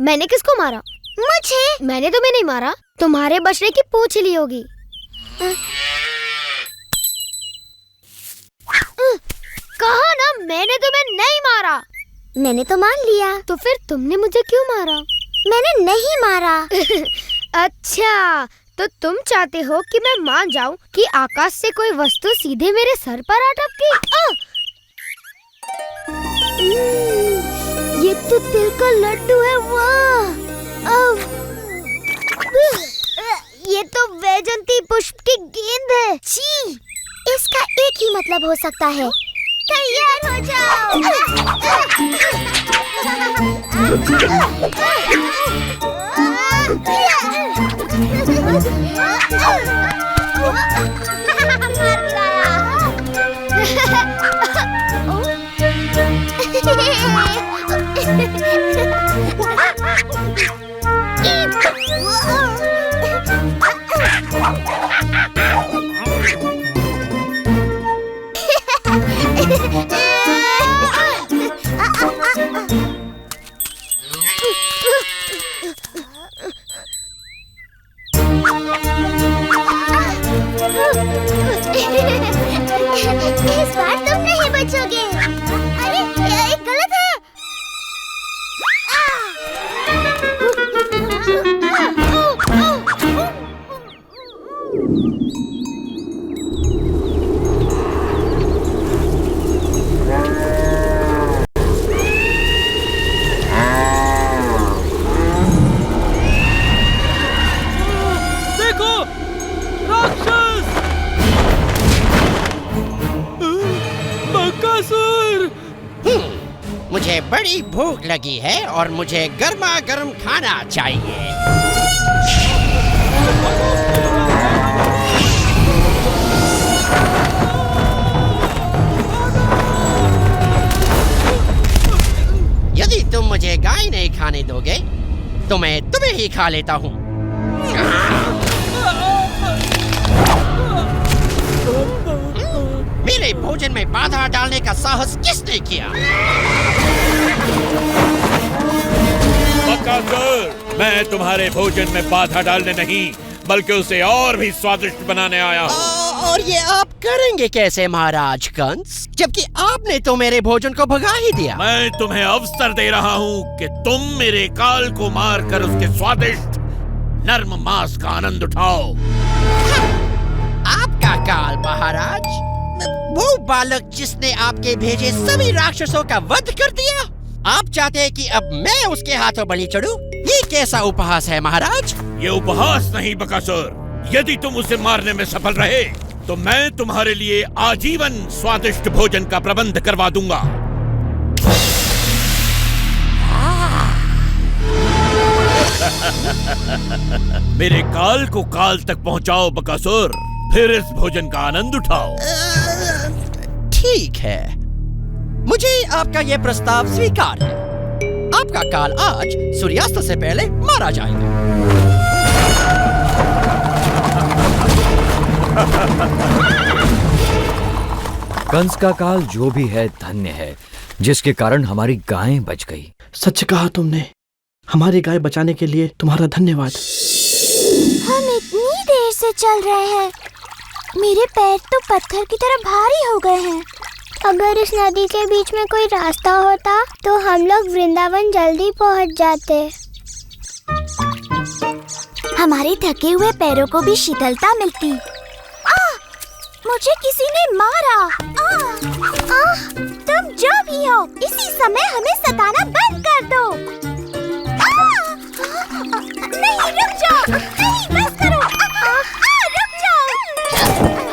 मैंने किसको मारा? मुझे। मैंने तुम्हें नहीं मारा, तुम्हारे बछड़े की पूंछ ली होगी। कहा ना मैंने तुम्हें नहीं मारा। मैंने तो मान लिया। तो फिर तुमने मुझे क्यों मारा? मैंने नहीं मारा। अच्छा, तो तुम चाहते हो कि मैं मान जाऊं कि आकाश से कोई वस्तु सीधे मेरे सर पर आ टपकी? ये तो तिल का लड्डू है। वाह! ये तो वैजंती पुष्प की गेंद है। छी, इसका एक ही मतलब हो सकता है। तैयार हो जाओ। इस बार तुम नहीं बचोगे। अरे ये गलत है। देखो, राक्षस! बकासुर! मुझे बड़ी भूख लगी है और मुझे गर्मा गर्म खाना चाहिए। यदि तुम मुझे गाय नहीं खाने दोगे तो मैं तुम्हें ही खा लेता हूँ। मेरे भोजन में बाधा डालने का साहस किसने किया? बकासुर, मैं तुम्हारे भोजन में बाधा डालने नहीं बल्कि उसे और भी स्वादिष्ट बनाने आया हूँ। और ये आप करेंगे कैसे महाराज कंस, जबकि आपने तो मेरे भोजन को भगा ही दिया। मैं तुम्हें अवसर दे रहा हूँ कि तुम मेरे काल को मारकर उसके स्वादिष्ट नर्म मांस का आनंद उठाओ। आपका काल महाराज? वो बालक जिसने आपके भेजे सभी राक्षसों का वध कर दिया? आप चाहते हैं कि अब मैं उसके हाथों बलि चढ़ूं? ये कैसा उपहास है महाराज? ये उपहास नहीं बकासुर। यदि तुम उसे मारने में सफल रहे तो मैं तुम्हारे लिए आजीवन स्वादिष्ट भोजन का प्रबंध करवा दूंगा। मेरे काल को काल तक पहुंचाओ बकासुर, फिर इस भोजन का आनंद उठाओ। ठीक है, मुझे आपका ये प्रस्ताव स्वीकार है। आपका काल आज सूर्यास्त से पहले मारा जाएगा। कंस का काल जो भी है धन्य है, जिसके कारण हमारी गायें बच गई। सच कहा तुमने। हमारी गाय बचाने के लिए तुम्हारा धन्यवाद। हम इतनी देर से चल रहे हैं, मेरे पैर तो पत्थर की तरह भारी हो गए हैं। अगर इस नदी के बीच में कोई रास्ता होता तो हम लोग वृंदावन जल्दी पहुंच जाते। हमारे थके हुए पैरों को भी शीतलता मिलती। मुझे किसी ने मारा। तुम जो भी हो, इसी समय हमें सताना बंद कर दो। नहीं, रुक जाओ। नहीं, बस करो। रुक जाओ।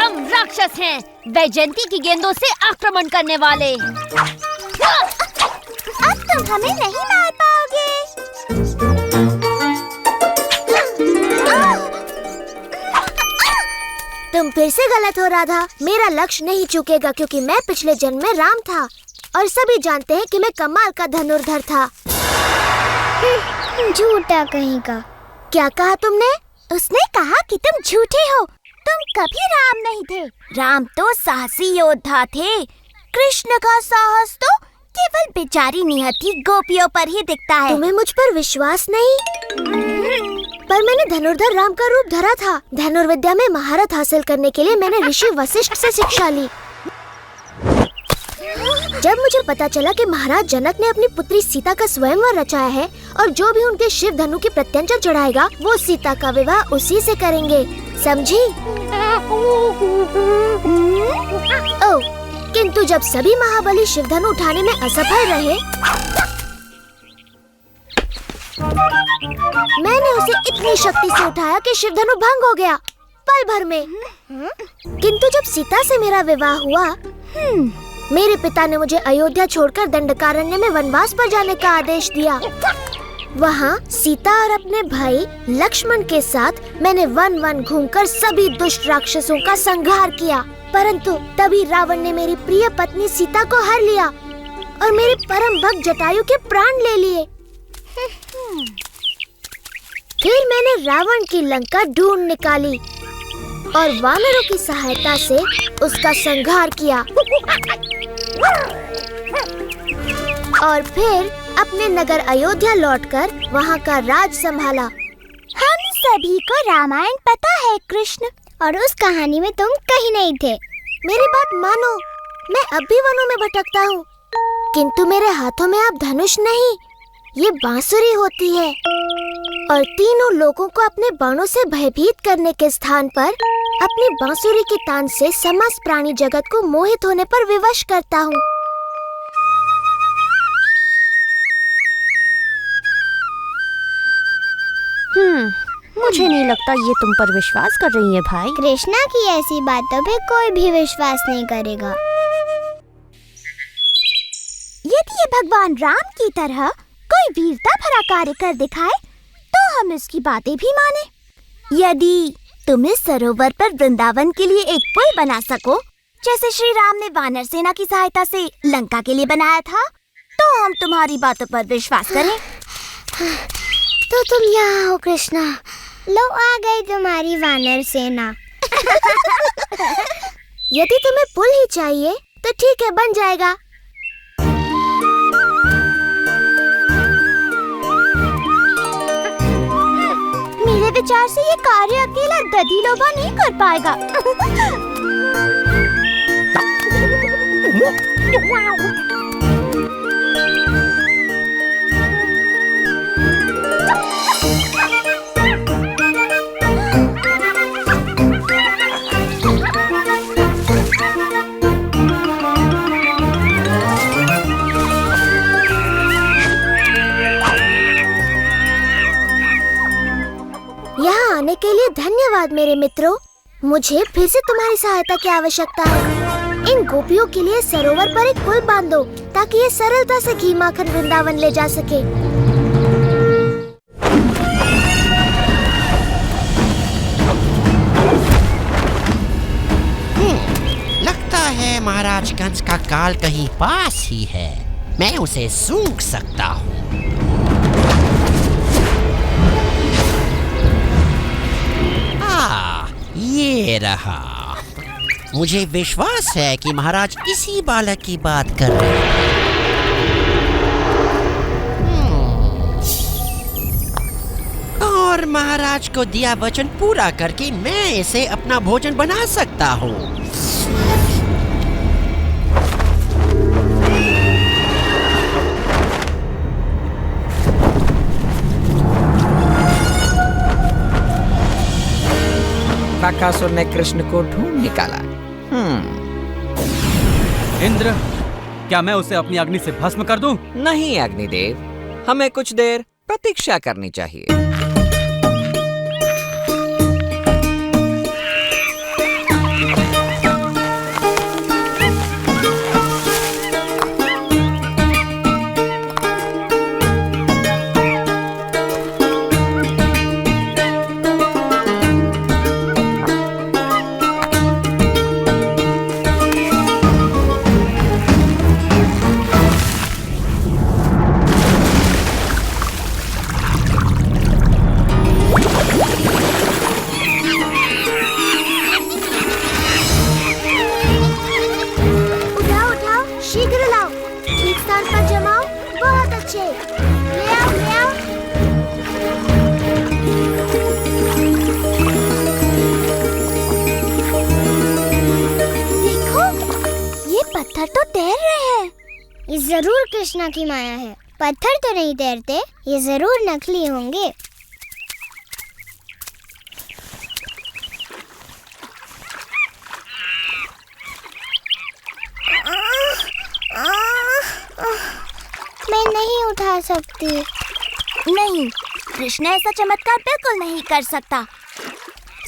हम राक्षस हैं, वैजयंती की गेंदों से आक्रमण करने वाले। अब तुम हमें नहीं मार पाओगे। तुम फिर से गलत हो राधा। मेरा लक्ष्य नहीं चूकेगा क्योंकि मैं पिछले जन्म में राम था और सभी जानते हैं कि मैं कमाल का धनुर्धर था। झूठा कहीं का। क्या कहा तुमने? उसने कहा कि तुम झूठे हो। तुम कभी राम नहीं थे। राम तो साहसी योद्धा थे। कृष्ण का साहस तो केवल बेचारी नियति गोपियों पर ही दिखता है। तुम्हें मुझ पर विश्वास नहीं? पर मैंने धनुर्धर राम का रूप धरा था। धनुर्विद्या में महारत हासिल करने के लिए मैंने ऋषि वशिष्ठ से शिक्षा ली। जब मुझे पता चला कि महाराज जनक ने अपनी पुत्री सीता का स्वयंवर रचाया है और जो भी उनके शिव धनु की प्रत्यंचा चढ़ाएगा वो सीता का विवाह उसी से करेंगे, समझी? ओह, किंतु जब सभी महाबली शिव धनु उठाने में असफल रहे, मैंने उसे इतनी शक्ति से उठाया कि शिव धनु भंग हो गया पल भर में। किंतु जब सीता से मेरा विवाह हुआ, मेरे पिता ने मुझे अयोध्या छोड़कर दंडकारण्य में वनवास पर जाने का आदेश दिया। वहाँ सीता और अपने भाई लक्ष्मण के साथ मैंने वन घूमकर सभी दुष्ट राक्षसों का संहार किया। परंतु तभी रावण ने मेरी प्रिय पत्नी सीता को हर लिया और मेरे परम भक्त जटायु के प्राण ले लिए। फिर मैंने रावण की लंका ढूंढ निकाली और वानरों की सहायता से उसका संहार किया और फिर अपने नगर अयोध्या लौटकर वहाँ का राज संभाला। हम सभी को रामायण पता है कृष्ण, और उस कहानी में तुम कहीं नहीं थे। मेरी बात मानो, मैं अब भी वनों में भटकता हूँ, किंतु मेरे हाथों में अब धनुष नहीं, ये बांसुरी होती है और तीनों लोगों को अपने बाणों से भयभीत करने के स्थान पर अपनी बांसुरी की तान से समस्त प्राणी जगत को मोहित होने पर विवश करता हूँ। मुझे नहीं लगता ये तुम पर विश्वास कर रही है भाई। कृष्णा की ऐसी बातों पे कोई भी विश्वास नहीं करेगा। यदि ये भगवान राम की तरह कोई वीरता भरा कार्य कर दिखाए तो हम इसकी बातें भी माने। यदि तुम इस सरोवर पर वृंदावन के लिए एक पुल बना सको, जैसे श्री राम ने वानर सेना की सहायता से लंका के लिए बनाया था, तो हम तुम्हारी बातों पर विश्वास करें। तो तुम यहाँ हो कृष्णा, लो आ गई तुम्हारी वानर सेना। यदि तुम्हें पुल ही चाहिए तो ठीक है, बन जाएगा। मेरे विचार से ये कार्य अकेला दधिलोभा नहीं कर पाएगा। यहाँ आने के लिए धन्यवाद मेरे मित्रों। मुझे फिर से तुम्हारी सहायता की आवश्यकता है। इन गोपियों के लिए सरोवर पर एक पुल बांधो ताकि ये सरलता से घी माखन वृंदावन ले जा सके। लगता है महाराज कंस का काल कहीं पास ही है। मैं उसे सूंघ सकता हूँ। ये रहा। मुझे विश्वास है कि महाराज इसी बालक की बात कर रहे हैं। और महाराज को दिया वचन पूरा करके मैं इसे अपना भोजन बना सकता हूँ। बकासुर ने कृष्ण को ढूंढ निकाला। इंद्र, क्या मैं उसे अपनी अग्नि से भस्म कर दूं? नहीं अग्निदेव, हमें कुछ देर प्रतीक्षा करनी चाहिए। पत्थर तो तैर रहे हैं। ये जरूर कृष्णा की माया है। पत्थर तो नहीं तैरते, ये जरूर नकली होंगे। मैं नहीं उठा सकती। नहीं, कृष्णा ऐसा चमत्कार बिल्कुल नहीं कर सकता।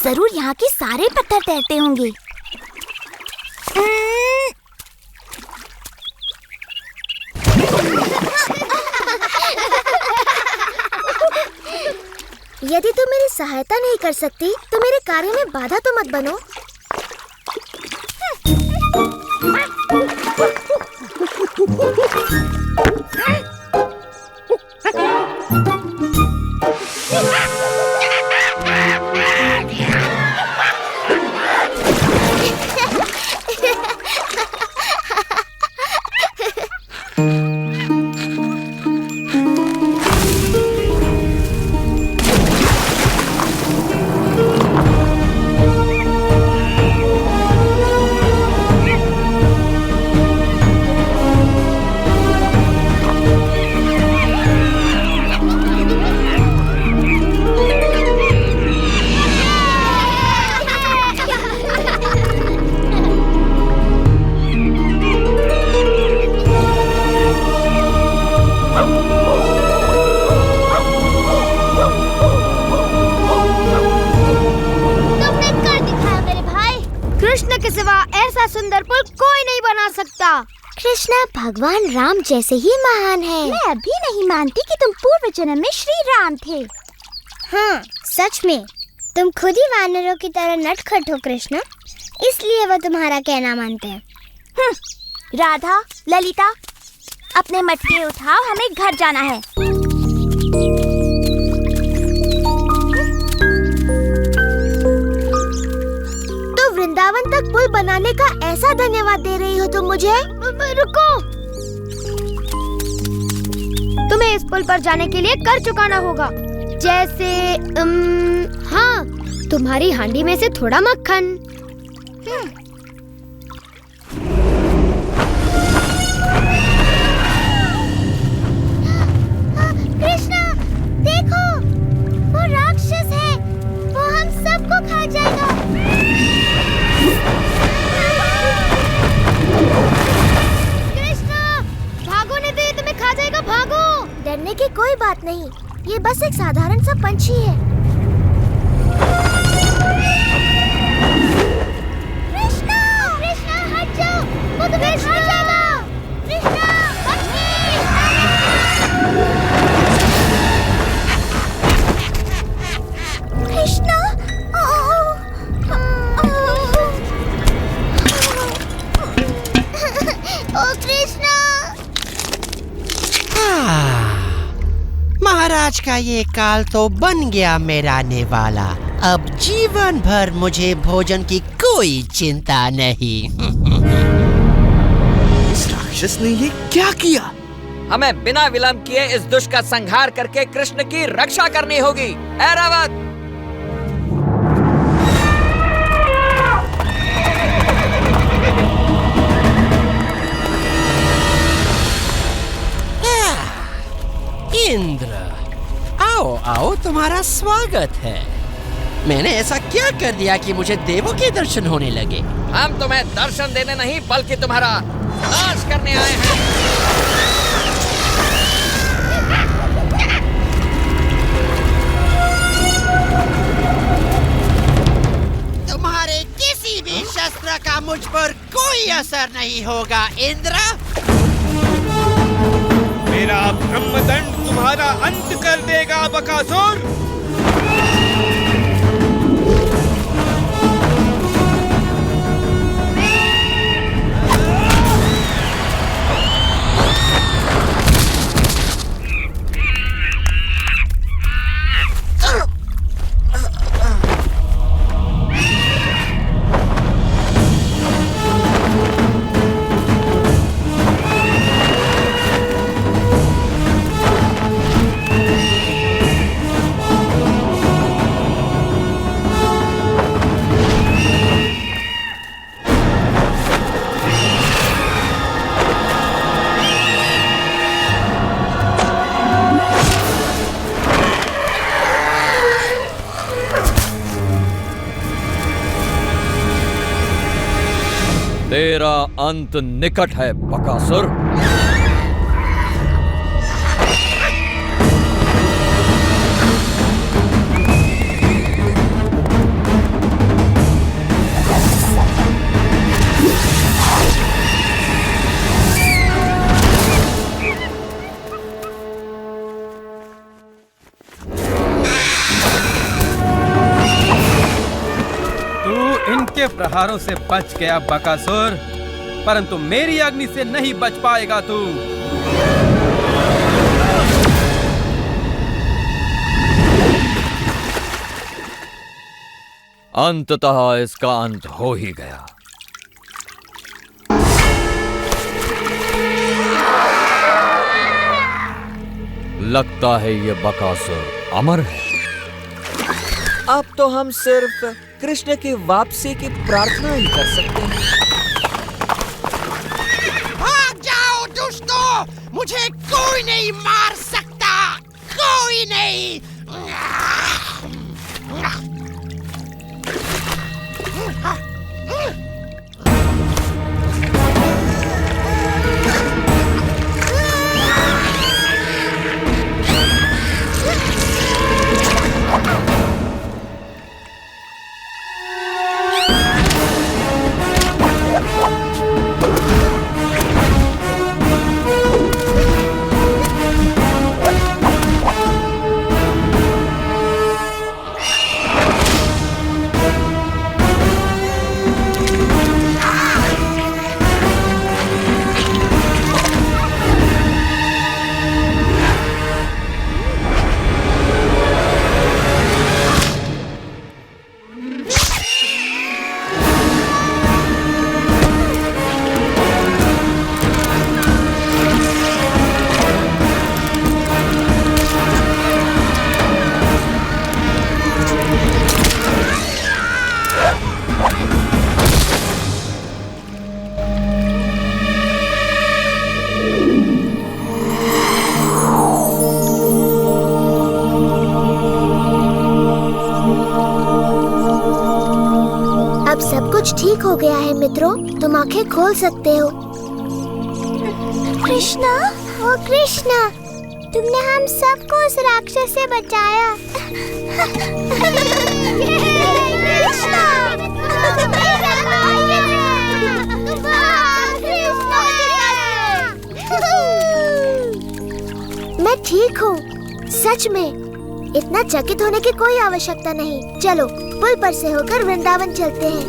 जरूर यहाँ के सारे पत्थर तैरते होंगे। यदि तुम मेरी सहायता नहीं कर सकती तो मेरे कार्य में बाधा तो मत बनो। सुंदर पुल कोई नहीं बना सकता। कृष्णा भगवान राम जैसे ही महान है। मैं अभी नहीं मानती कि तुम पूर्व जन्म में श्री राम थे। हाँ, सच में तुम खुद ही वानरों की तरह नटखट हो कृष्णा, इसलिए वो तुम्हारा कहना मानते हैं। राधा, ललिता, अपने मटके उठाओ, हमें घर जाना है। वृंदावन तक पुल बनाने का ऐसा धन्यवाद दे रही हो तुम मुझे। रुको, तुम्हें इस पुल पर जाने के लिए कर चुकाना होगा। जैसे हाँ, तुम्हारी हांडी में से थोड़ा मक्खन। कृष्णा, देखो, वो राक्षस है, वो हम सबको खा जाएगा। कृष्णा, भागो नहीं तो ये तुम्हें खा जाएगा, भागो। डरने की कोई बात नहीं, ये बस एक साधारण सा पंछी है। कृष्णा, कृष्णा हट जाओ, वो तुम्हें खा जाएगा। कृष्णा, कृष्णा, ओ कृष्णा। महाराज का ये काल तो बन गया मेरा नेवाला। अब जीवन भर मुझे भोजन की कोई चिंता नहीं। इस राक्षस ने ये क्या किया? हमें बिना विलंब किए इस दुष्ट का संहार करके कृष्ण की रक्षा करनी होगी। ऐरावत! इंद्र, आओ आओ, तुम्हारा स्वागत है। मैंने ऐसा क्या कर दिया कि मुझे देवों के दर्शन होने लगे? हम तुम्हें दर्शन देने नहीं बल्कि तुम्हारा नाश करने आए हैं। तुम्हारे किसी भी शस्त्र का मुझ पर कोई असर नहीं होगा इंद्र। मेरा ब्रह्मदंड तुम्हारा अंत कर देगा बकासुर। तेरा अंत निकट है बकासुर। इनके प्रहारों से बच गया बकासुर, परंतु मेरी अग्नि से नहीं बच पाएगा तू। अंततः इसका अंत हो ही गया। लगता है ये बकासुर अमर है। अब तो हम सिर्फ कृष्ण की वापसी की प्रार्थना ही कर सकते हैं। भाग जाओ दुष्टों, मुझे कोई नहीं मार सकता, कोई नहीं। अब सब कुछ ठीक हो गया है मित्रों, तुम आंखें खोल सकते हो। कृष्णा, ओ कृष्णा, तुमने हम सबको उस राक्षस से बचाया। कृष्णा, मैं ठीक हूँ, सच में। इतना चकित होने की कोई आवश्यकता नहीं। चलो पुल पर से होकर वृंदावन चलते हैं।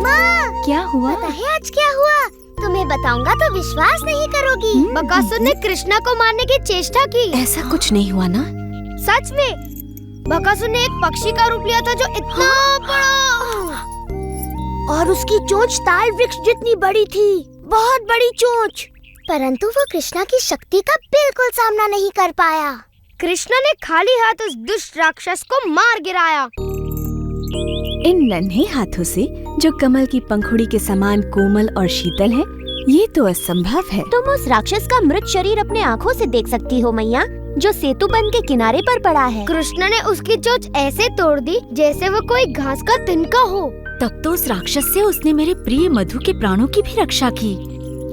माँ, क्या हुआ? पता है आज क्या हुआ? तुम्हें बताऊंगा तो विश्वास नहीं करोगी। बकासुर ने कृष्णा को मारने की चेष्टा की। ऐसा कुछ नहीं हुआ ना? सच में बकासुर ने एक पक्षी का रूप लिया था जो इतना बड़ा, और उसकी चोंच ताल वृक्ष जितनी बड़ी थी, बहुत बड़ी चोंच। परंतु वो कृष्णा की शक्ति का बिल्कुल सामना नहीं कर पाया। कृष्णा ने खाली हाथ उस दुष्ट राक्षस को मार गिराया। इन नन्हे हाथों से जो कमल की पंखुड़ी के समान कोमल और शीतल है, ये तो असंभव है। तुम उस राक्षस का मृत शरीर अपने आँखों से देख सकती हो मैया, जो सेतु बंध के किनारे पर पड़ा है। कृष्णा ने उसकी चोंच ऐसे तोड़ दी जैसे वो कोई घास का तिनका हो। तब तो उस राक्षस से उसने मेरे प्रिय मधु के प्राणों की भी रक्षा की।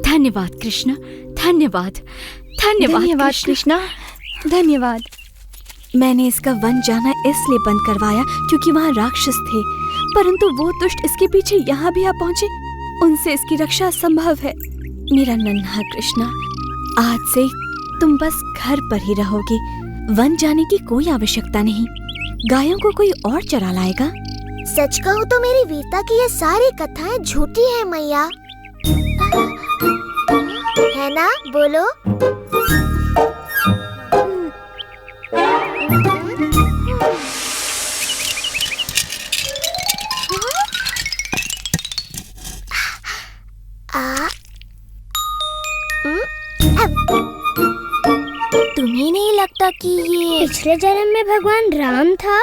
धन्यवाद कृष्ण, धन्यवाद, धन्यवाद कृष्णा, धन्यवाद। मैंने इसका वन जाना इसलिए बंद करवाया क्योंकि वहाँ राक्षस थे, परंतु वो दुष्ट इसके पीछे यहाँ भी आ पहुँचे। उनसे इसकी रक्षा संभव है। मेरा नन्हा कृष्णा, आज से तुम बस घर पर ही रहोगे। वन जाने की कोई आवश्यकता नहीं। गायों को कोई और चरा लाएगा। सच कहूँ तो मेरी वीरता की ये सारी कथाएं झूठी हैं मैया, है ना? बोलो। तुम्हें नहीं लगता कि ये पिछले जन्म में भगवान राम था?